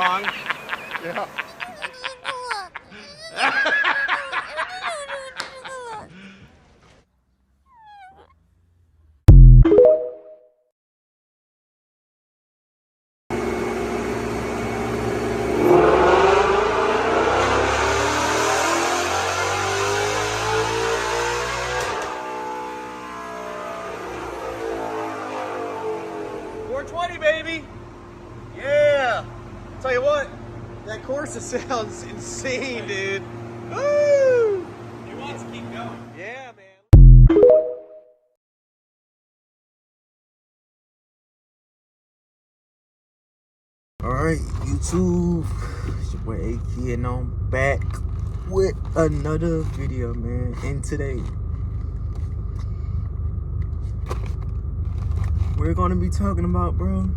song. Yeah. Baby, yeah. Tell you what, that Corsa sounds insane, dude. Woo! He wants to keep going. Yeah, man. Alright, YouTube, it's your boy AK, and I'm back with another video, man. And today, we're gonna be talking about, bro,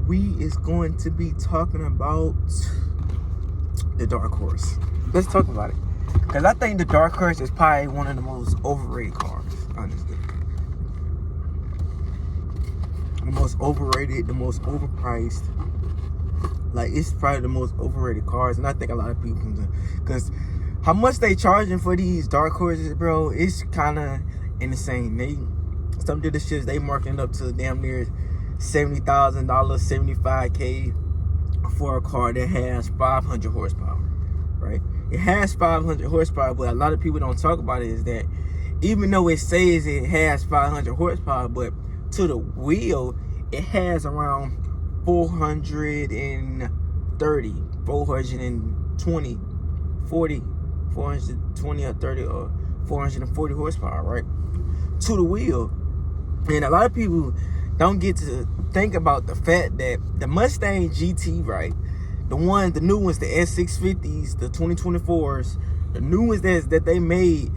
we is going to be talking about the Dark Horse. Let's talk about it, because I think the Dark Horse is probably one of the most overrated cars, honestly. The most overrated, the most overpriced. Like, it's probably the most overrated cars, and I think a lot of people can, because how much they charging for these Dark Horses, bro, it's kind of insane. Some dealerships, they marking up to damn near $70,000, $75K for a car that has 500 horsepower, right? It has 500 horsepower, but a lot of people don't talk about it, is that even though it says it has 500 horsepower, but to the wheel, it has around 420 or 30 or 440 horsepower, right? To the wheel. And a lot of people don't get to think about the fact that the Mustang GT, right? The new ones, the S650s, the 2024s, the new ones that they made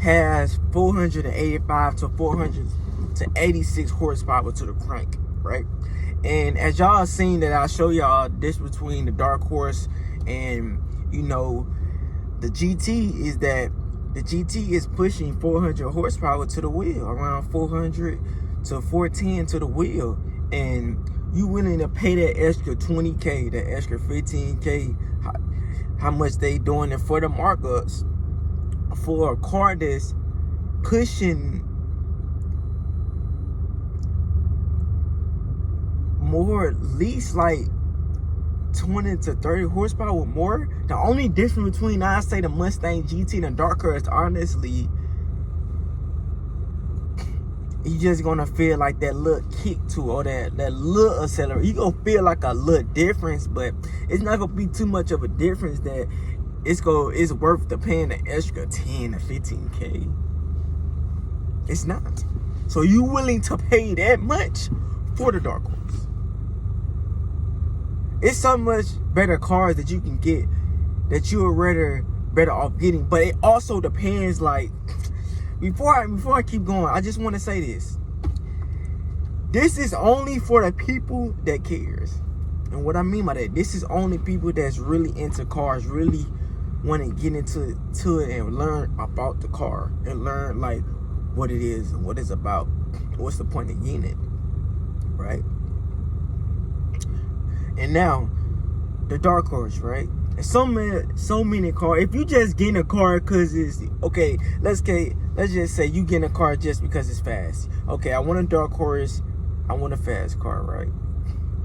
has 485 to 486 horsepower to the crank, right? And as y'all seen that I show y'all this between the Dark Horse and, you know, the GT, is that the GT is pushing 400 horsepower to the wheel, around 400 to 410 to the wheel. And you willing to pay that extra 20K, that extra 15K, how much they doing it for the markups, for a car that's pushing more, at least like 20 to 30 horsepower more. The only difference between, I say, the Mustang GT and the Dark Horse, honestly, you just gonna feel like that little kick to, or that little accelerator. You gonna feel like a little difference, but it's not gonna be too much of a difference that it's worth the paying the extra 10 to 15K. It's not. So you willing to pay that much for the Dark Horse? It's so much better cars that you can get that you would rather better off getting. But it also depends, like, before I keep going, I just want to say this. This is only for the people that cares. And what I mean by that, this is only people that's really into cars, really want to get into it and learn about the car and learn, like, what it is and what it's about. What's the point of getting it, right? And now, the Dark Horse, right? And so many cars. If you just getting a car because it's, okay, let's just say you getting a car just because it's fast. Okay, I want a Dark Horse, I want a fast car, right?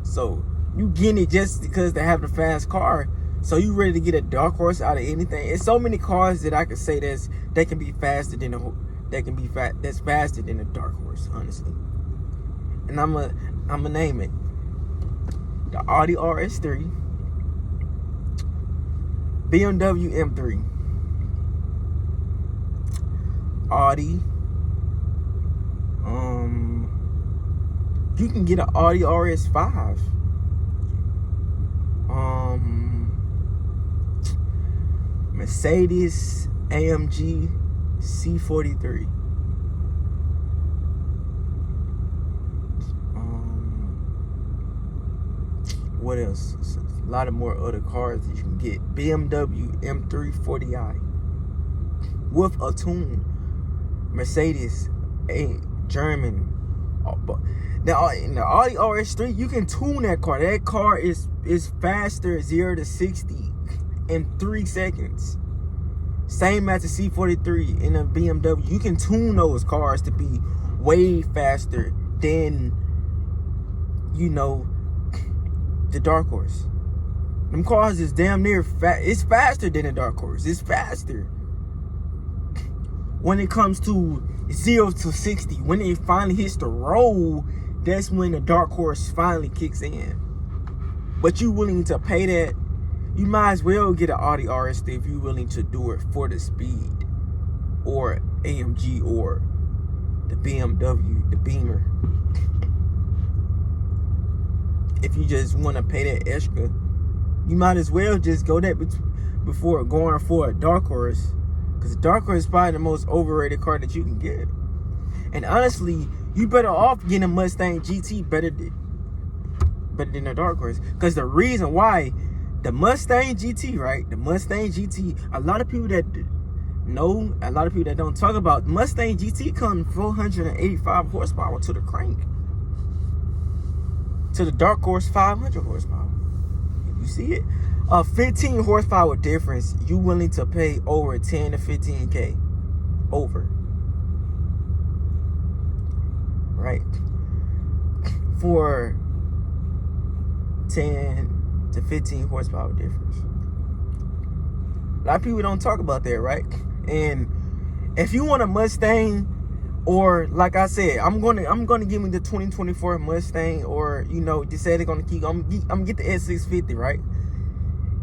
So, you getting it just because they have the fast car. So, you ready to get a Dark Horse out of anything? It's so many cars that I could say that's faster than the Dark Horse, honestly. And I'm gonna name it. The Audi RS3, BMW M3, Audi. You can get an Audi RS5. Mercedes AMG C43. What else? A lot of more other cars that you can get. BMW M3 40i with a tune. Mercedes, a German. In the Audi RS3, you can tune that car. That car is faster 0 to 60 in 3 seconds. Same as the C43 in a BMW. You can tune those cars to be way faster than, you know, the Dark Horse. Them cars is damn near it's faster than the Dark Horse. It's faster. When it comes to 0 to 60, when it finally hits the road, that's when the Dark Horse finally kicks in. But you willing to pay that, you might as well get an Audi RS3 if you're willing to do it for the speed, or AMG, or the BMW, the Beamer. If you just want to pay that extra, you might as well just go that before going for a Dark Horse, because the Dark Horse is probably the most overrated car that you can get. And honestly, you better off getting a Mustang GT better than a Dark Horse. Because the reason why, the Mustang GT, right? The Mustang GT, a lot of people that know, a lot of people that don't talk about, Mustang GT comes 485 horsepower to the crank. To the Dark Horse, 500 horsepower. You see it? A 15 horsepower difference, you willing to pay over 10 to 15K. Over. Right? For 10 to 15 horsepower difference. A lot of people don't talk about that, right? And if you want a Mustang, or like I said, I'm gonna give me the 2024 Mustang, or you know, just say they're gonna keep. I'm gonna get the S650, right?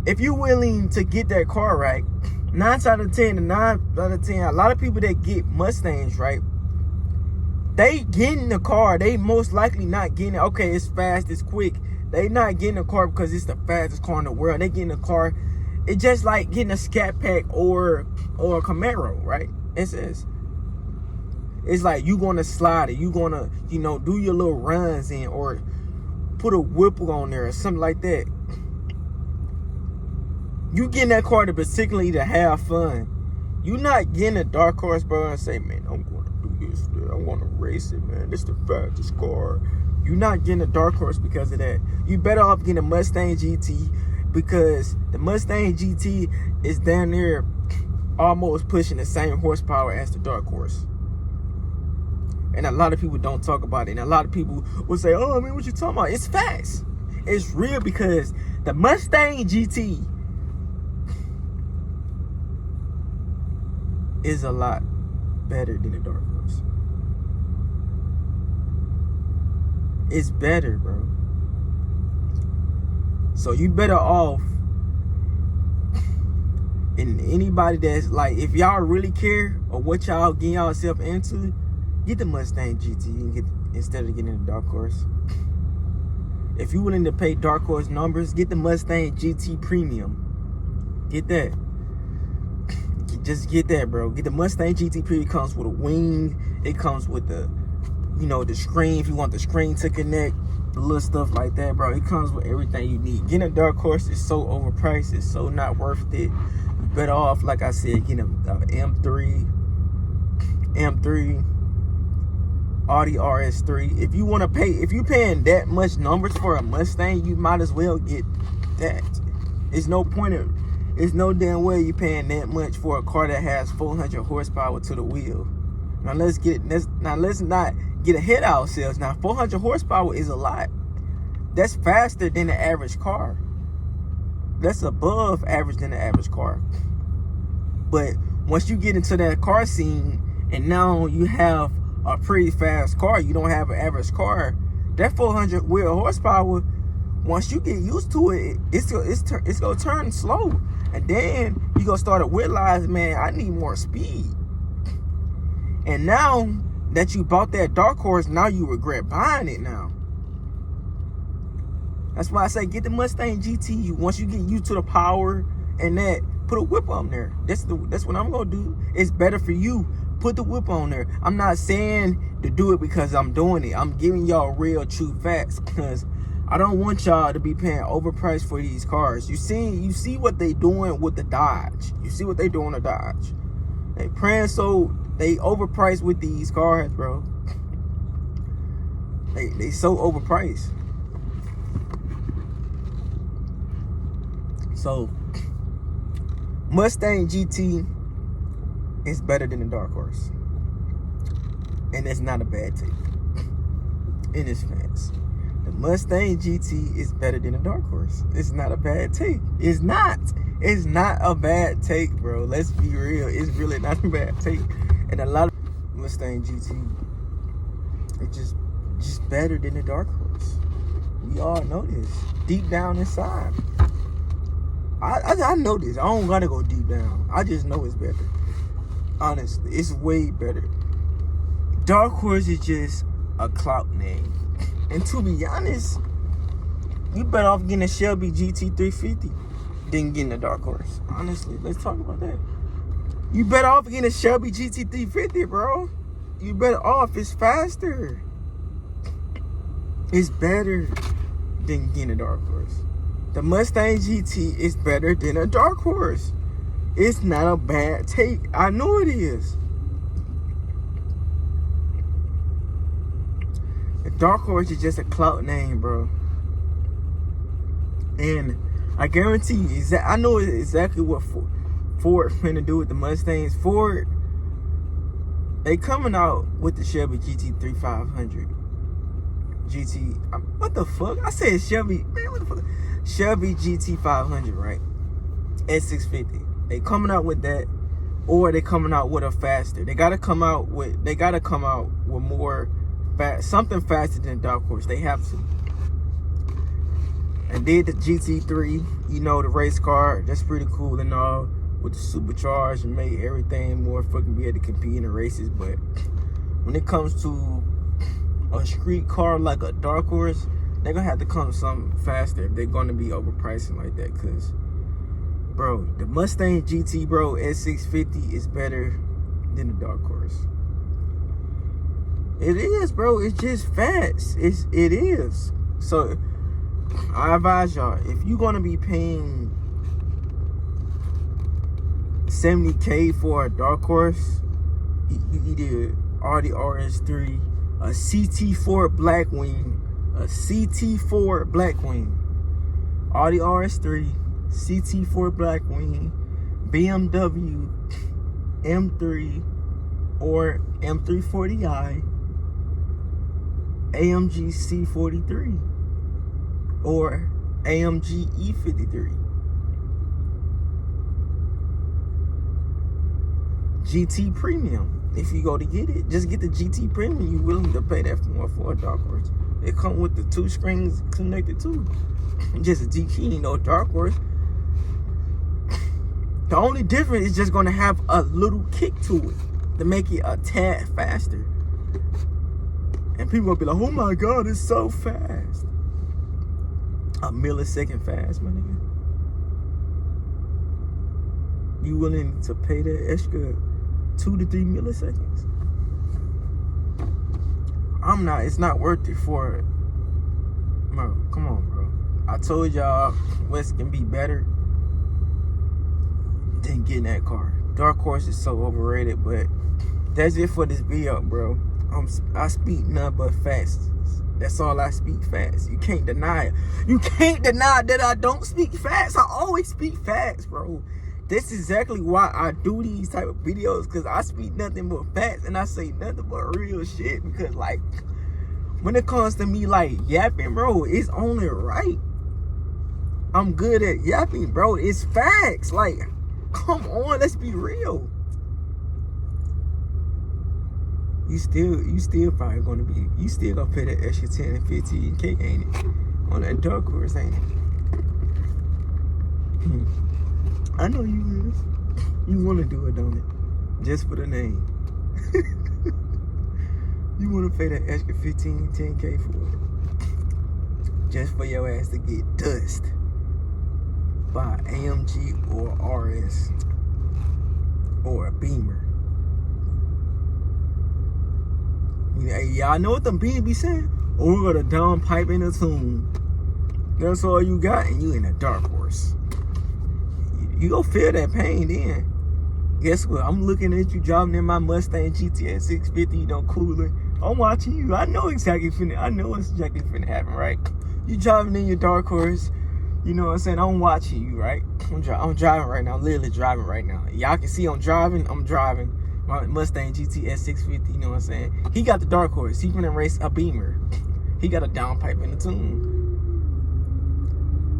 If you're willing to get that car, right, 9 out of 10, a lot of people that get Mustangs, right, they get in the car, they most likely not getting it. Okay, it's fast, it's quick. They not getting a car because it's the fastest car in the world. They getting a car. It's just like getting a Scat Pack or a Camaro, right? It's like you gonna slide it. You gonna, you know, do your little runs in, or put a Whipple on there or something like that. You getting that car to particularly to have fun. You not getting a Dark Horse, bro, and say, man, I'm gonna do this. I wanna race it, man. This the fastest car. You're not getting a Dark Horse because of that. You better off getting a Mustang GT, because the Mustang GT is down there almost pushing the same horsepower as the Dark Horse. And a lot of people don't talk about it. And a lot of people will say, oh, I mean, what you talking about? It's facts. It's real, because the Mustang GT is a lot better than the Dark Horse. It's better, bro. So you better off, and anybody that's like, if y'all really care of what y'all getting yourself into, get the Mustang GT and instead of getting the Dark Horse. If you're willing to pay Dark Horse numbers, get the Mustang GT Premium. Get that. Just get that, bro. Get the Mustang GT Premium. It comes with a wing. It comes with the, you know, the screen, if you want the screen to connect, the little stuff like that, bro. It comes with everything you need. Getting a Dark Horse is so overpriced. It's so not worth it. You better off, like I said, getting a M3, Audi RS3. If you want to pay, if you're paying that much numbers for a Mustang, you might as well get that. It's no point of, it's no damn way you paying that much for a car that has 400 horsepower to the wheel. Now let's not get ahead of ourselves. Now 400 horsepower is a lot. That's faster than the average car. That's above average than the average car. But once you get into that car scene, and now you have a pretty fast car, you don't have an average car, that 400 wheel horsepower, once you get used to it, it's gonna turn slow. And then you gonna start to realize, man, I need more speed. And now that you bought that Dark Horse, now you regret buying it now. That's why I say get the Mustang GT. Once you get used to the power and that, put a whip on there. That's what I'm gonna do. It's better for you. Put the whip on there. I'm not saying to do it because I'm doing it. I'm giving y'all real true facts, because I don't want y'all to be paying overpriced for these cars. You see what they doing with the Dodge. You see what they doing with the Dodge. They praying so they overpriced with these cars, bro. They so overpriced. So Mustang GT is better than the Dark Horse, and it's not a bad take. In its fans, the Mustang GT is better than the Dark Horse. It's not a bad take. It's not. It's not a bad take, bro. Let's be real. It's really not a bad take. And a lot of Mustang GT, it's just better than the Dark Horse. We all know this deep down inside. I know this. I don't gotta go deep down. I just know it's better. Honestly, it's way better. Dark Horse is just a clout name. And to be honest, you better off getting a Shelby GT350 than getting a Dark Horse. Honestly, let's talk about that. You better off getting a Shelby GT350, bro. You better off. It's faster. It's better than getting a Dark Horse. The Mustang GT is better than a Dark Horse. It's not a bad take. I know it is. The Dark Horse is just a clout name, bro. And I guarantee you, I know exactly what Ford finna do with the Mustangs. Ford, they coming out with the Shelby GT3500. What the fuck? I said Shelby, man, what the fuck? Shelby GT500, right? S650. They coming out with that, or they coming out with a faster. They gotta come out with more something faster than Dark Horse. They have to. And did the GT3, you know, the race car, that's pretty cool and all, with the supercharged and made everything more fucking be able to compete in the races. But when it comes to a street car like a Dark Horse, they're gonna have to come something faster if they're gonna be overpricing like that. Cause, bro, the Mustang GT, bro, S650 is better than the Dark Horse. It is, bro. It's just fast. It is. So I advise y'all, if you're gonna be paying $70K for a Dark Horse, you either Audi RS3, a CT4 Blackwing, Audi RS3, CT4 Blackwing, BMW M3 or M340i, AMG C43 or AMG E53. GT Premium. If you go to get it, just get the GT Premium. You willing to pay that more for a Dark Horse? It come with the 2 screens connected too. Just a GT, no Dark Horse. The only difference is just gonna have a little kick to it to make it a tad faster. And people will be like, oh my God, it's so fast. A millisecond fast, my nigga. You willing to pay that extra 2 to 3 milliseconds? I'm not. It's not worth it for it. Bro, come on, bro. I told y'all West can be better than getting that car. Dark Horse is so overrated, but that's it for this video, bro. I speak none but fast. That's all I speak fast. You can't deny it. You can't deny that I don't speak fast. I always speak fast, bro. This is exactly why I do these type of videos, because I speak nothing but facts and I say nothing but real shit. Because, like, when it comes to me, like, yapping, bro, it's only right. I'm good at yapping, bro. It's facts. Like, come on, let's be real. You still probably gonna be, you still gonna pay that extra 10 and 15K, ain't it? On that Dark Horse, ain't it? I know you is. You wanna do it, don't it? Just for the name. You wanna pay that extra 15, 10K for it. Just for your ass to get dust by AMG or RS or a Beamer. Hey, y'all know what them beans be saying? Oh, we got a down pipe in a tune. That's all you got, and you in a Dark Horse. You gonna feel that pain then. Guess what? I'm looking at you driving in my Mustang GTS 650, cooling. I'm watching you. I know what's exactly finna happen, right? You driving in your dark horse. You know what I'm saying? I'm watching you, right? I'm driving right now. I'm literally driving right now. Y'all can see I'm driving. My Mustang GTS 650, you know what I'm saying? He got the dark horse. He finna race a Beamer. He got a downpipe in the tune.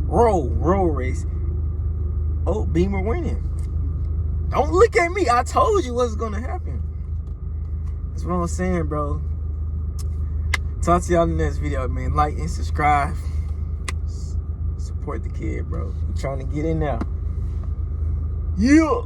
Roll race. Oh, Beamer winning. Don't look at me. I told you what's gonna happen. That's what I'm saying, bro. Talk to y'all in the next video, man. Like and subscribe. Support the kid, bro. We're trying to get in there. Yeah.